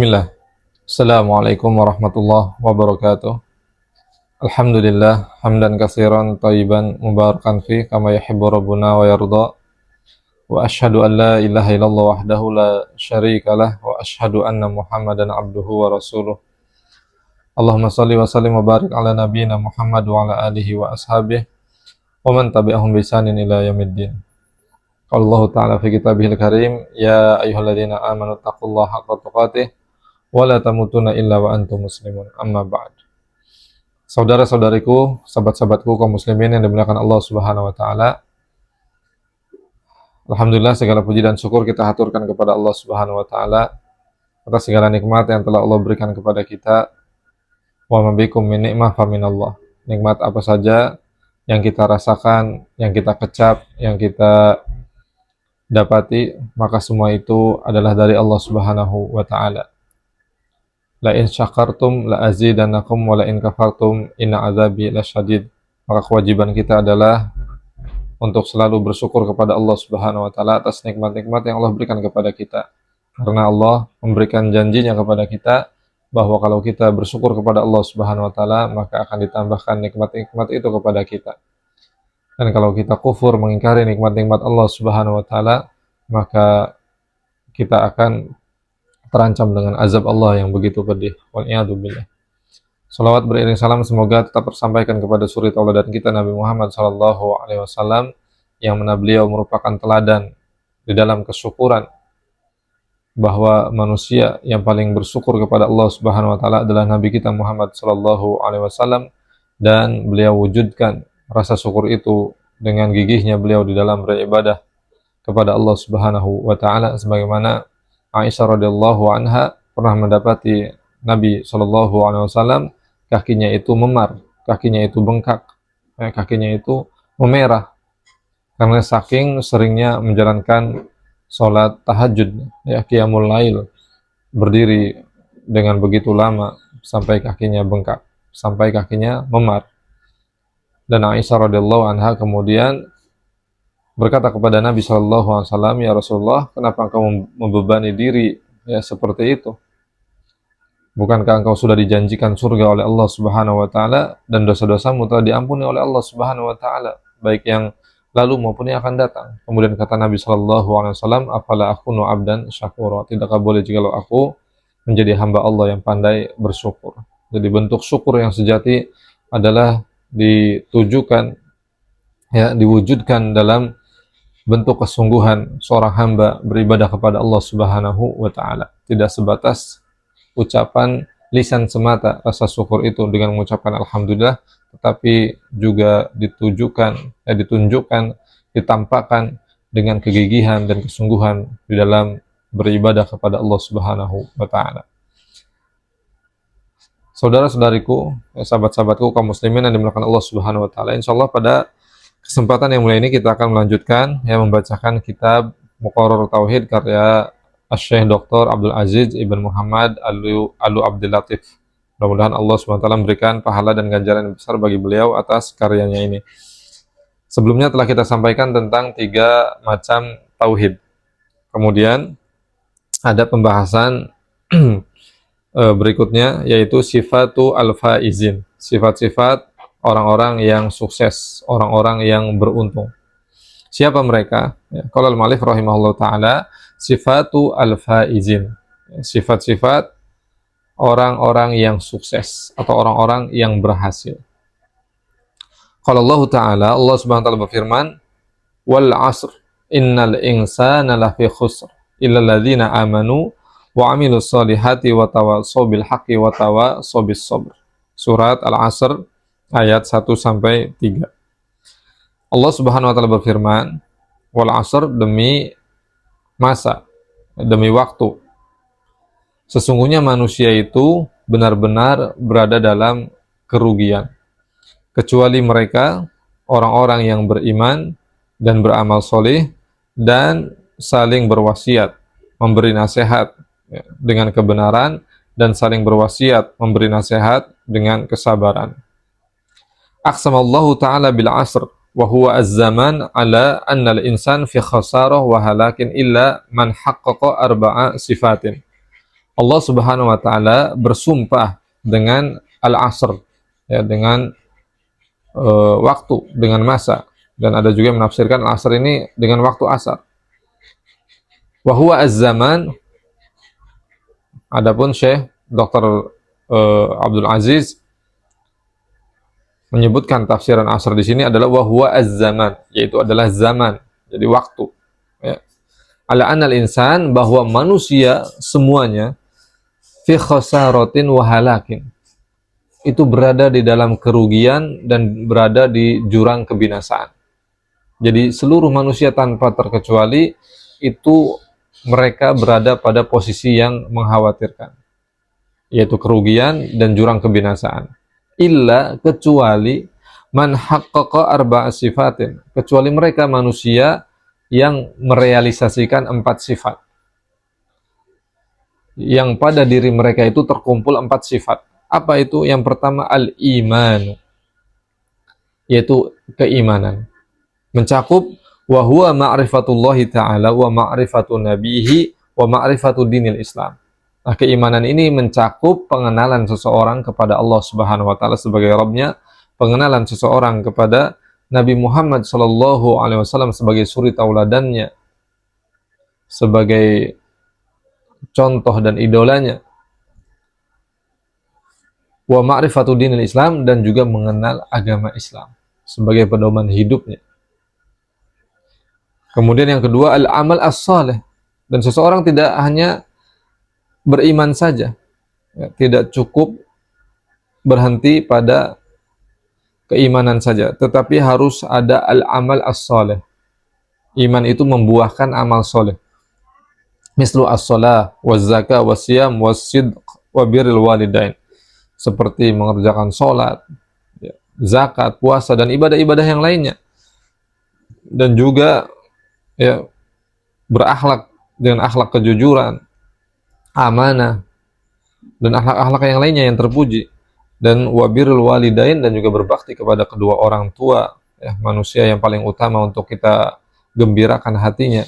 Bismillah. Assalamualaikum warahmatullahi wabarakatuh. Alhamdulillah hamdan katsiran thayyiban mubarakan fi kama yuhibbu rabbuna wa yarda. Wa asyhadu an la ilaha illallah wahdahu la syarikalah wa asyhadu anna Muhammadan abduhu wa rasuluh. Allahumma shalli wa sallim wa barik ala nabiyyina Muhammad wa ala alihi wa ashabihi wa man tabi'ahum bi ihsanin ila yaumiddin. Allah Ta'ala fi kitabihil karim, ya ayyuhalladzina amanu taqullaha haqqa tuqatih wa la tamutunna illa wa antum muslimun. Amma ba'd. Saudara-saudariku, sahabat-sahabatku kaum muslimin yang dimuliakan Allah Subhanahu wa taala. Alhamdulillah, segala puji dan syukur kita haturkan kepada Allah Subhanahu wa taala atas segala nikmat yang telah Allah berikan kepada kita. Wa ma bikum min ni'mah fa minallah. Nikmat apa saja yang kita rasakan, yang kita kecap, yang kita dapati, maka semua itu adalah dari Allah Subhanahu wa taala. La in syakartum la azidannakum wa la in kafartum inna azabi lasyadid. Maka kewajiban kita adalah untuk selalu bersyukur kepada Allah Subhanahu wa taala atas nikmat-nikmat yang Allah berikan kepada kita. Karena Allah memberikan janjinya kepada kita bahwa kalau kita bersyukur kepada Allah Subhanahu wa taala, maka akan ditambahkan nikmat-nikmat itu kepada kita. Dan kalau kita kufur, mengingkari nikmat-nikmat Allah Subhanahu wa taala, maka kita akan terancam dengan azab Allah yang begitu pedih. Wal'iyadzubillah. Salawat beriring salam semoga tetap tersampaikan kepada suri tauladan kita Nabi Muhammad SAW, yang mana beliau merupakan teladan di dalam kesyukuran, bahwa manusia yang paling bersyukur kepada Allah Subhanahu wa taala adalah Nabi kita Muhammad SAW, dan beliau wujudkan rasa syukur itu dengan gigihnya beliau di dalam beribadah kepada Allah Subhanahu wa taala, sebagaimana Aisyah radhiyallahu anha pernah mendapati Nabi SAW kakinya itu memar, kakinya itu bengkak, kakinya itu memerah karena saking seringnya menjalankan sholat tahajud, qiyamul lail, berdiri dengan begitu lama sampai kakinya bengkak, sampai kakinya memar. Dan Aisyah radhiyallahu anha kemudian berkata kepada Nabi SAW, ya Rasulullah, kenapa engkau membebani diri seperti itu? Bukankah engkau sudah dijanjikan surga oleh Allah Subhanahu wa taala dan dosa-dosamu telah diampuni oleh Allah Subhanahu wa taala, baik yang lalu maupun yang akan datang? Kemudian kata Nabi SAW, afala akunu abdan syakura, tidakkah boleh jikalau aku menjadi hamba Allah yang pandai bersyukur? Jadi bentuk syukur yang sejati adalah diwujudkan dalam bentuk kesungguhan seorang hamba beribadah kepada Allah Subhanahu wa taala. Tidak sebatas ucapan lisan semata rasa syukur itu dengan mengucapkan alhamdulillah, tetapi juga ditunjukkan, ditampakkan dengan kegigihan dan kesungguhan di dalam beribadah kepada Allah Subhanahu wa taala. Saudara-saudariku, sahabat-sahabatku kaum muslimin yang dimuliakan Allah Subhanahu wa taala, insyaallah pada kesempatan yang mulia ini kita akan melanjutkan membacakan kitab Muqarrar Tauhid karya Syekh Dr. Abdul Aziz Ibn Muhammad Alu Abdul Latif. Mudah-mudahan Allah Subhanahu wa taala memberikan pahala dan ganjaran yang besar bagi beliau atas karyanya ini. Sebelumnya telah kita sampaikan tentang 3 macam tauhid. Kemudian ada pembahasan berikutnya, yaitu sifatu al-faizin, sifat-sifat orang-orang yang sukses, orang-orang yang beruntung. Siapa mereka? Qala al-mu'allif rahimahullah ta'ala, sifatu al-faizin, sifat-sifat orang-orang yang sukses atau orang-orang yang berhasil. Qala Allah ta'ala, Allah Subhanahu wa taala berfirman, wal 'asr innal insana lafi khusr illa alladziina amanu wa 'amilus shalihati wa tawassaw bil haqqi wa tawassaw bis sabr. Surat Al-'Asr ayat 1 sampai 3. Allah Subhanahu wa taala berfirman, wal 'asr, demi masa, demi waktu. Sesungguhnya manusia itu benar-benar berada dalam kerugian, kecuali mereka orang-orang yang beriman dan beramal soleh dan saling berwasiat, memberi nasihat dengan kebenaran, dan saling berwasiat memberi nasihat dengan kesabaran. Aqsamallahu ta'ala bil 'asr wa huwa az-zaman ala anna al-insan fi khasarah wa halakin illa man haqqaqa arba'a sifatin. Allah Subhanahu wa taala bersumpah dengan al-asr, ya, dengan waktu, dengan masa. Dan ada juga yang menafsirkan al-asr ini dengan waktu asar. Wa huwa az-zaman. Adapun Syekh Dr. Abdul Aziz menyebutkan tafsiran asr di sini adalah wa huwa az-zaman, yaitu adalah zaman, jadi waktu. Ya. Ala anal insan, bahwa manusia semuanya fi khasaratin wa halakin, itu berada di dalam kerugian dan berada di jurang kebinasaan. Jadi seluruh manusia tanpa terkecuali itu mereka berada pada posisi yang mengkhawatirkan, yaitu kerugian dan jurang kebinasaan. Illa, kecuali man haqqaqa arba'a sifatin, kecuali mereka manusia yang merealisasikan 4 sifat, yang pada diri mereka itu terkumpul 4 sifat. Apa itu? Yang pertama al-iman, yaitu keimanan, mencakup wa huwa ma'rifatullahi ta'ala wa ma'rifatu nabihi wa ma'rifatu dinil Islam. Nah, keimanan ini mencakup pengenalan seseorang kepada Allah Subhanahu wa taala sebagai Rabb-nya, pengenalan seseorang kepada Nabi Muhammad sallallahu alaihi wasallam sebagai suri tauladannya, sebagai contoh dan idolanya. Wa ma'rifatu dinil Islam, dan juga mengenal agama Islam sebagai pedoman hidupnya. Kemudian yang kedua al-amal as-salih, dan seseorang tidak hanya beriman saja, ya, tidak cukup berhenti pada keimanan saja, tetapi harus ada al-amal as-salih. Iman itu membuahkan amal soleh. Mislu as-salah, waz-zakah, was-siyam, was-sidq, wa birrul walidain. Seperti mengerjakan sholat, ya, zakat, puasa, dan ibadah-ibadah yang lainnya. Dan juga, ya, berakhlak dengan akhlak kejujuran, amanah, dan akhlak-akhlak yang lainnya yang terpuji. Dan wabirul walidain, dan juga berbakti kepada kedua orang tua, ya, manusia yang paling utama untuk kita gembirakan hatinya.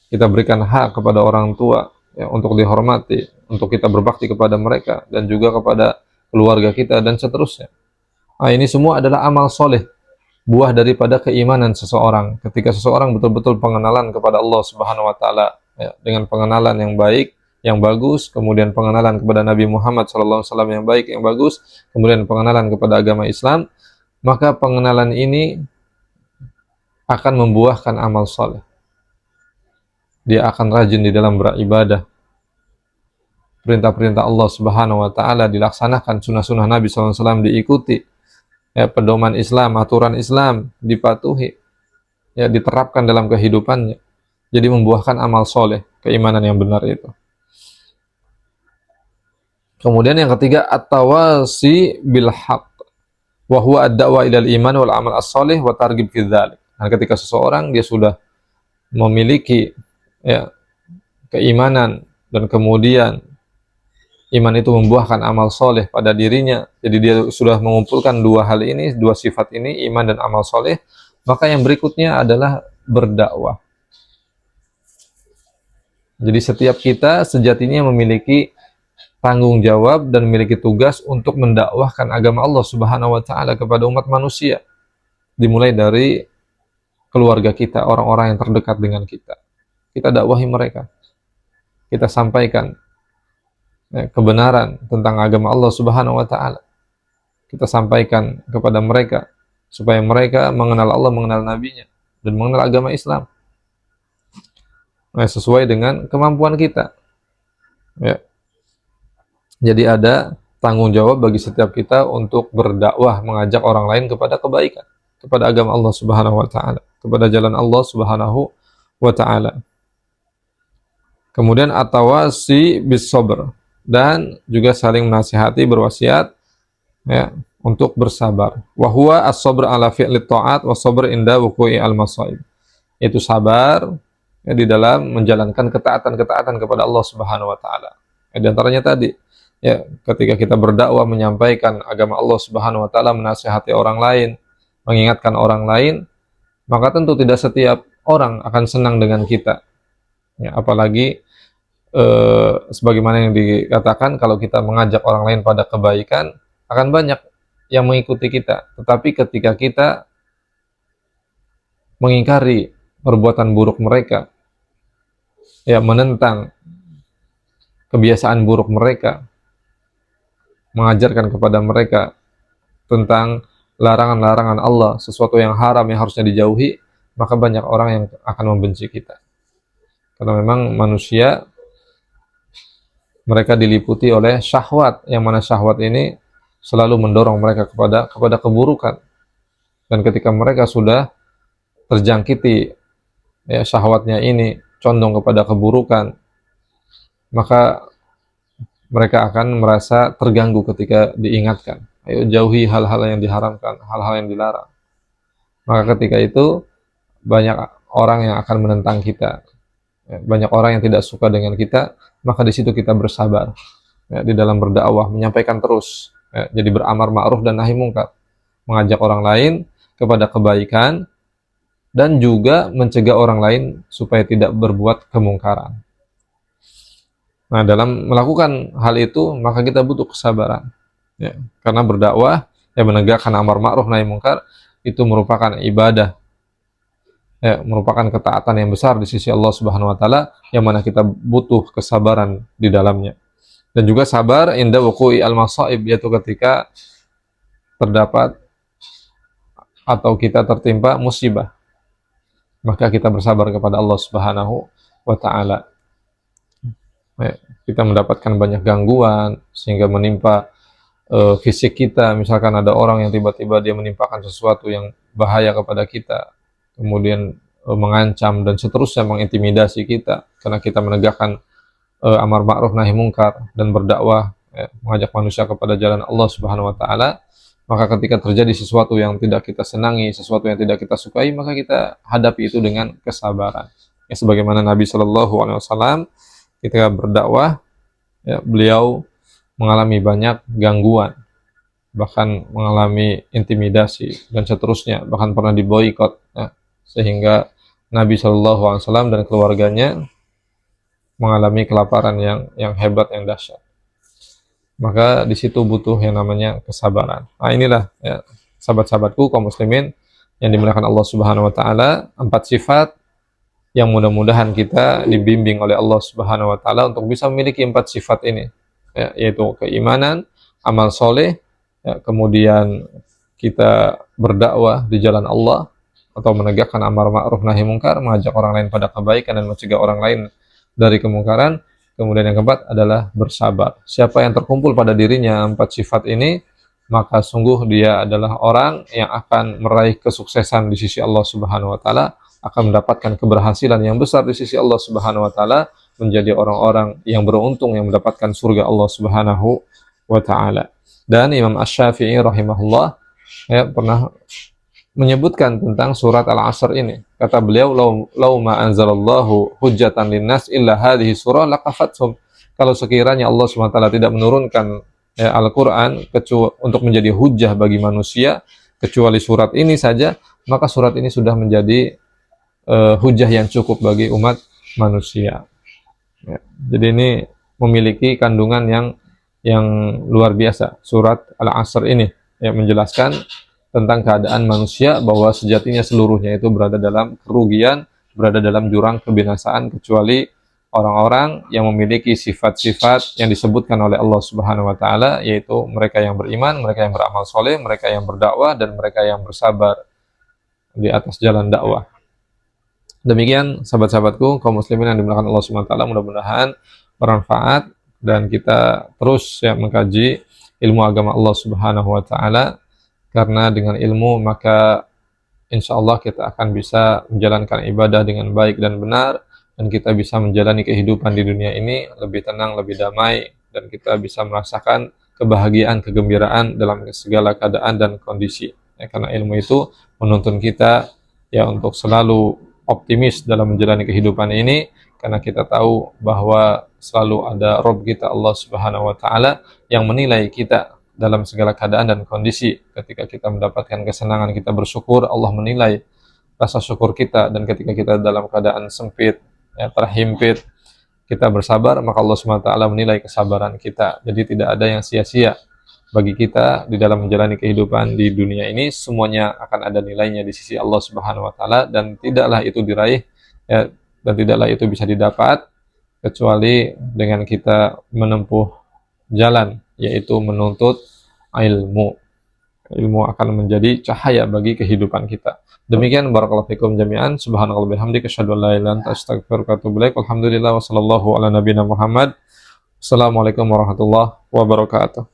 Kita berikan hak kepada orang tua, ya, untuk dihormati, untuk kita berbakti kepada mereka, dan juga kepada keluarga kita, dan seterusnya. Nah, ini semua adalah amal soleh, buah daripada keimanan seseorang. Ketika seseorang betul-betul pengenalan kepada Allah Subhanahu wa taala, ya, dengan pengenalan yang baik, yang bagus, kemudian pengenalan kepada Nabi Muhammad SAW yang baik, yang bagus, kemudian pengenalan kepada agama Islam, maka pengenalan ini akan membuahkan amal soleh. Dia akan rajin di dalam beribadah, perintah-perintah Allah Subhanahu wa taala dilaksanakan, sunnah-sunnah Nabi SAW diikuti, ya, pedoman Islam, aturan Islam dipatuhi, ya, diterapkan dalam kehidupannya. Jadi membuahkan amal soleh, keimanan yang benar itu. Kemudian yang ketiga at-tawasi bil haqq, wa huwa ad-da'wa ilal iman wal amal as-shalih wa targhib fi dzalik. Nah, ketika seseorang dia sudah memiliki, ya, keimanan, dan kemudian iman itu membuahkan amal soleh pada dirinya, jadi dia sudah mengumpulkan dua hal ini, dua sifat ini, iman dan amal soleh, maka yang berikutnya adalah berdakwah. Jadi setiap kita sejatinya memiliki tanggung jawab dan memiliki tugas untuk mendakwahkan agama Allah Subhanahu wa taala kepada umat manusia. Dimulai dari keluarga kita, orang-orang yang terdekat dengan kita. Kita dakwahi mereka. Kita sampaikan, ya, kebenaran tentang agama Allah Subhanahu wa taala. Kita sampaikan kepada mereka supaya mereka mengenal Allah, mengenal nabinya, dan mengenal agama Islam. Nah, sesuai dengan kemampuan kita. Ya. Jadi ada tanggung jawab bagi setiap kita untuk berdakwah, mengajak orang lain kepada kebaikan, kepada agama Allah Subhanahu wa taala, kepada jalan Allah Subhanahu wa taala. Kemudian at-tawasi bis sabr, dan juga saling menasihati, berwasiat, ya, untuk bersabar. Wa huwa as-sabr ala fi'lit ta'at wa sabr inda wuqu'i al-masaib. Itu sabar, ya, di dalam menjalankan ketaatan-ketaatan kepada Allah Subhanahu wa taala. Di antaranya tadi, ya, ketika kita berdakwah, menyampaikan agama Allah Subhanahu wa taala, menasihati orang lain, mengingatkan orang lain, maka tentu tidak setiap orang akan senang dengan kita. Ya, apalagi sebagaimana yang dikatakan, kalau kita mengajak orang lain pada kebaikan, akan banyak yang mengikuti kita. Tetapi ketika kita mengingkari perbuatan buruk mereka, ya menentang kebiasaan buruk mereka, mengajarkan kepada mereka tentang larangan-larangan Allah, sesuatu yang haram yang harusnya dijauhi, maka banyak orang yang akan membenci kita. Karena memang manusia, mereka diliputi oleh syahwat, yang mana syahwat ini selalu mendorong mereka kepada keburukan. Dan ketika mereka sudah terjangkiti, ya, syahwatnya ini condong kepada keburukan, maka mereka akan merasa terganggu ketika diingatkan. Ayo jauhi hal-hal yang diharamkan, hal-hal yang dilarang. Maka ketika itu banyak orang yang akan menentang kita, ya, banyak orang yang tidak suka dengan kita, maka di situ kita bersabar, ya, di dalam berdakwah, menyampaikan terus, ya, jadi beramar ma'ruf dan nahi mungkar, mengajak orang lain kepada kebaikan dan juga mencegah orang lain supaya tidak berbuat kemungkaran. Nah, dalam melakukan hal itu maka kita butuh kesabaran, ya, karena berdakwah, ya, menegakkan amar ma'ruf nahi mungkar itu merupakan ibadah, ya, merupakan ketaatan yang besar di sisi Allah Subhanahu wa taala, yang mana kita butuh kesabaran di dalamnya. Dan juga sabar inda wuqu'i al-masaib, yaitu ketika terdapat atau kita tertimpa musibah, maka kita bersabar kepada Allah Subhanahu wa taala. Ya, kita mendapatkan banyak gangguan sehingga menimpa fisik kita. Misalkan ada orang yang tiba-tiba dia menimpakan sesuatu yang bahaya kepada kita, kemudian mengancam dan seterusnya, mengintimidasi kita karena kita menegakkan amar ma'ruf nahi mungkar dan berdakwah, ya, mengajak manusia kepada jalan Allah Subhanahu wa taala. Maka ketika terjadi sesuatu yang tidak kita senangi, sesuatu yang tidak kita sukai, maka kita hadapi itu dengan kesabaran. Ya, sebagaimana Nabi Shallallahu alaihi wasallam ketika berdakwah, ya, beliau mengalami banyak gangguan, bahkan mengalami intimidasi dan seterusnya, bahkan pernah diboikot, ya, sehingga Nabi Shallallahu alaihi wasallam dan keluarganya mengalami kelaparan yang hebat, yang dahsyat. Maka di situ butuh yang namanya kesabaran. Nah, inilah, ya, sahabat-sahabatku kaum muslimin yang dimuliakan Allah Subhanahu wa taala, 4 sifat yang mudah-mudahan kita dibimbing oleh Allah Subhanahu wa taala untuk bisa memiliki 4 sifat ini, ya, yaitu keimanan, amal soleh, ya, kemudian kita berdakwah di jalan Allah atau menegakkan amar ma'ruf nahi mungkar, mengajak orang lain pada kebaikan dan mencegah orang lain dari kemungkaran. Kemudian yang keempat adalah bersabar. Siapa yang terkumpul pada dirinya 4 sifat ini, maka sungguh dia adalah orang yang akan meraih kesuksesan di sisi Allah Subhanahu wa taala, akan mendapatkan keberhasilan yang besar di sisi Allah Subhanahu wa taala, menjadi orang-orang yang beruntung yang mendapatkan surga Allah Subhanahu wa taala. Dan Imam Asy-Syafi'i rahimahullah, ya, pernah menyebutkan tentang surat Al-Asr ini. Kata beliau, "Lau ma anzalallahu hujjatan linnas illa hadhihi surah lakafathum." Kalau sekiranya Allah Subhanahu wa taala tidak menurunkan, ya, Al-Qur'an untuk menjadi hujjah bagi manusia kecuali surat ini saja, maka surat ini sudah menjadi hujah yang cukup bagi umat manusia. Ya, jadi ini memiliki kandungan yang luar biasa. Surat Al-Asr ini, ya, menjelaskan tentang keadaan manusia bahwa sejatinya seluruhnya itu berada dalam kerugian, berada dalam jurang kebinasaan, kecuali orang-orang yang memiliki sifat-sifat yang disebutkan oleh Allah Subhanahu wa taala, yaitu mereka yang beriman, mereka yang beramal soleh, mereka yang berdakwah, dan mereka yang bersabar di atas jalan dakwah. Demikian sahabat-sahabatku kaum muslimin yang dimuliakan Allah Subhanahu wa taala, mudah-mudahan bermanfaat dan kita terus, ya, mengkaji ilmu agama Allah Subhanahu wa taala, karena dengan ilmu maka insyaallah kita akan bisa menjalankan ibadah dengan baik dan benar, dan kita bisa menjalani kehidupan di dunia ini lebih tenang, lebih damai, dan kita bisa merasakan kebahagiaan, kegembiraan dalam segala keadaan dan kondisi, ya, karena ilmu itu menuntun kita, ya, untuk selalu optimis dalam menjalani kehidupan ini, karena kita tahu bahwa selalu ada Rabb kita Allah Subhanahu wa taala yang menilai kita dalam segala keadaan dan kondisi. Ketika kita mendapatkan kesenangan, kita bersyukur, Allah menilai rasa syukur kita, dan ketika kita dalam keadaan sempit, ya, terhimpit, kita bersabar, maka Allah SWT menilai kesabaran kita. Jadi tidak ada yang sia-sia bagi kita di dalam menjalani kehidupan di dunia ini. Semuanya akan ada nilainya di sisi Allah Subhanahu wa taala, dan tidaklah itu diraih, ya, dan tidaklah itu bisa didapat kecuali dengan kita menempuh jalan, yaitu menuntut ilmu. Ilmu akan menjadi cahaya bagi kehidupan kita. Demikian, barakallahu fikum jami'an. Subhanallahi bihamdika asyhadu an la ilaha illa anta astaghfiruka wa atubu ilaik. Alhamdulillah wa sallallahu ala nabiyina Muhammad. Assalamualaikum warahmatullahi wabarakatuh.